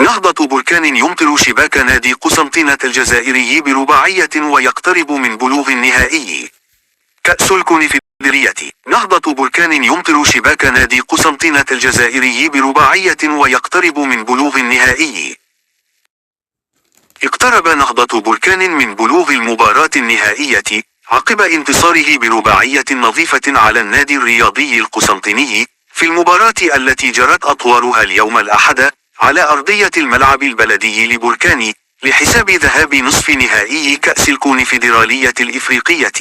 نهضة بركان يمطر شباك نادي قسنطينة الجزائري برباعية ويقترب من بلوغ النهائي. كأس الكونفدرالية. نهضة بركان يمطر شباك نادي قسنطينة الجزائري برباعية ويقترب من بلوغ النهائي. اقترب نهضة بركان من بلوغ المباراة النهائية عقب انتصاره برباعية نظيفة على النادي الرياضي القسنطيني في المباراة التي جرت أطوارها اليوم الأحد على أرضية الملعب البلدي لبركان لحساب ذهاب نصف نهائي كأس الكونفدرالية الإفريقية.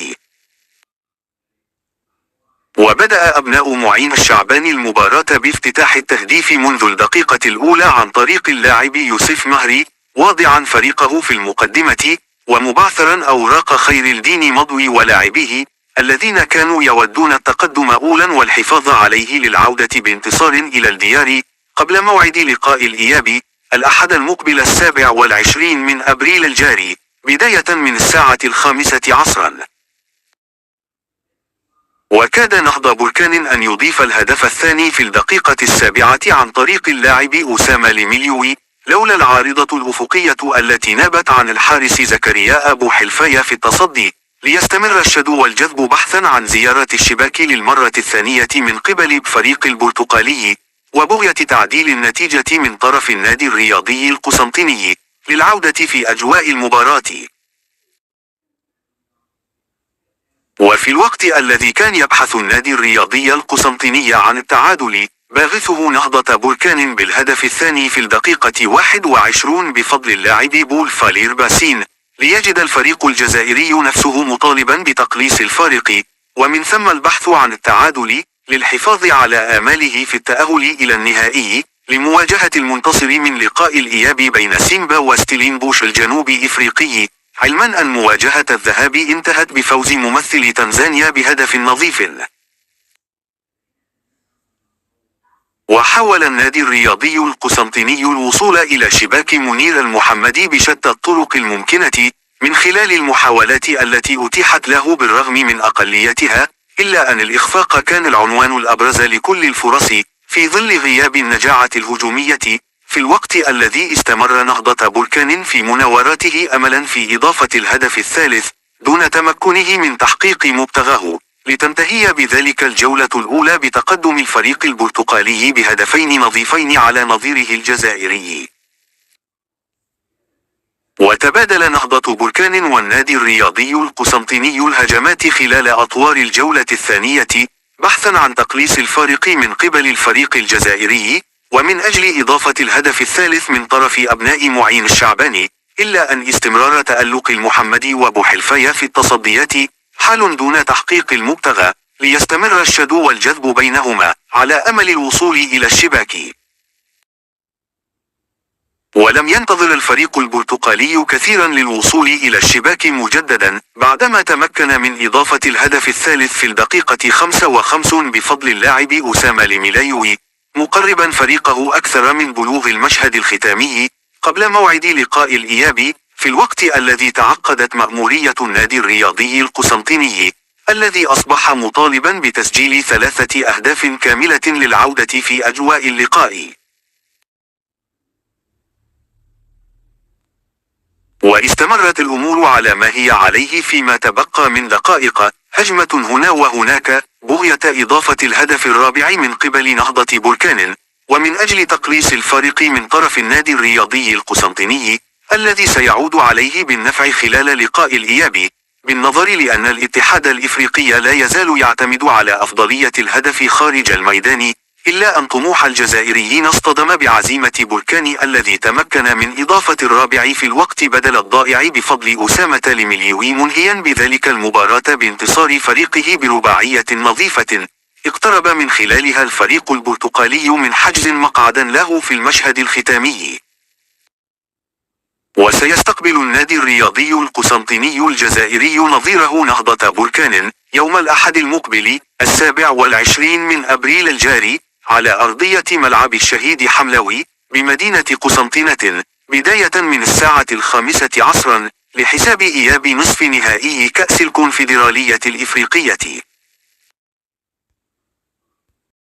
وبدأ أبناء معين الشعباني المباراة بافتتاح التهديف منذ الدقيقة الأولى عن طريق اللاعب يوسف مهري، واضعا فريقه في المقدمة ومبعثرا أوراق خير الدين مضوي ولاعبيه الذين كانوا يودون التقدم أولا والحفاظ عليه للعودة بانتصار إلى الديار قبل موعد لقاء الإياب الأحد المقبل 27 من أبريل الجاري بداية من الساعة 5 عصرا. وكاد نهضة بركان أن يضيف الهدف الثاني في الدقيقة 7 عن طريق اللاعب أسامة ليميليوي لولا العارضة الأفقية التي نابت عن الحارس زكريا أبو حلفاية في التصدي، ليستمر الشدو والجذب بحثا عن زيارة الشباك للمرة الثانية من قبل الفريق البرتقالي وبغية تعديل النتيجة من طرف النادي الرياضي القسنطيني للعودة في أجواء المباراة. وفي الوقت الذي كان يبحث النادي الرياضي القسنطيني عن التعادل، باغثه نهضة بركان بالهدف الثاني في الدقيقة 21 بفضل اللاعب بول فالير باسين، ليجد الفريق الجزائري نفسه مطالبا بتقليص الفارق ومن ثم البحث عن التعادل للحفاظ على آماله في التأهل إلى النهائي لمواجهة المنتصر من لقاء الإياب بين سيمبا وستيلينبوش الجنوب إفريقي، علما أن مواجهة الذهاب انتهت بفوز ممثل تنزانيا بهدف نظيف. وحاول النادي الرياضي القسنطيني الوصول إلى شباك منير المحمدي بشتى الطرق الممكنة من خلال المحاولات التي أتيحت له بالرغم من أقليتها، إلا أن الإخفاق كان العنوان الأبرز لكل الفرص في ظل غياب النجاعة الهجومية في الوقت الذي استمر نهضة بركان في مناوراته أملا في إضافة الهدف الثالث دون تمكنه من تحقيق مبتغاه، لتنتهي بذلك الجولة الأولى بتقدم الفريق البرتقالي بهدفين نظيفين على نظيره الجزائري. وتبادل نهضة بركان والنادي الرياضي القسنطيني الهجمات خلال أطوار الجولة الثانية بحثا عن تقليص الفارق من قبل الفريق الجزائري ومن أجل إضافة الهدف الثالث من طرف أبناء معين الشعباني، إلا أن استمرار تألق المحمدي وأبو حلفاية في التصديات حال دون تحقيق المبتغى، ليستمر الشدو والجذب بينهما على أمل الوصول إلى الشباك. ولم ينتظر الفريق البرتقالي كثيرا للوصول إلى الشباك مجددا بعدما تمكن من إضافة الهدف الثالث في الدقيقة 55 بفضل اللاعب أسامة ليميليوي، مقربا فريقه أكثر من بلوغ المشهد الختامي قبل موعد لقاء الإياب في الوقت الذي تعقدت مأمورية النادي الرياضي القسنطيني الذي أصبح مطالبا بتسجيل 3 أهداف كاملة للعودة في أجواء اللقاء. واستمرت الأمور على ما هي عليه فيما تبقى من دقائق، هجمة هنا وهناك بغية إضافة الهدف الرابع من قبل نهضة بركان ومن أجل تقليص الفارق من طرف النادي الرياضي القسنطيني الذي سيعود عليه بالنفع خلال لقاء الإياب، بالنظر لأن الاتحاد الإفريقي لا يزال يعتمد على أفضلية الهدف خارج الميدان، إلا أن طموح الجزائريين اصطدم بعزيمة بركان الذي تمكن من إضافة الرابع في الوقت بدل الضائع بفضل أسامة ليميليوي، منهيا بذلك المباراة بانتصار فريقه برباعية نظيفة اقترب من خلالها الفريق البرتقالي من حجز مقعدا له في المشهد الختامي. وسيستقبل النادي الرياضي القسنطيني الجزائري نظيره نهضة بركان يوم الأحد المقبل 27 من أبريل الجاري على أرضية ملعب الشهيد حملاوي بمدينة قسنطينة بداية من الساعة 5 عصرا لحساب إياب نصف نهائي كأس الكونفدرالية الإفريقية.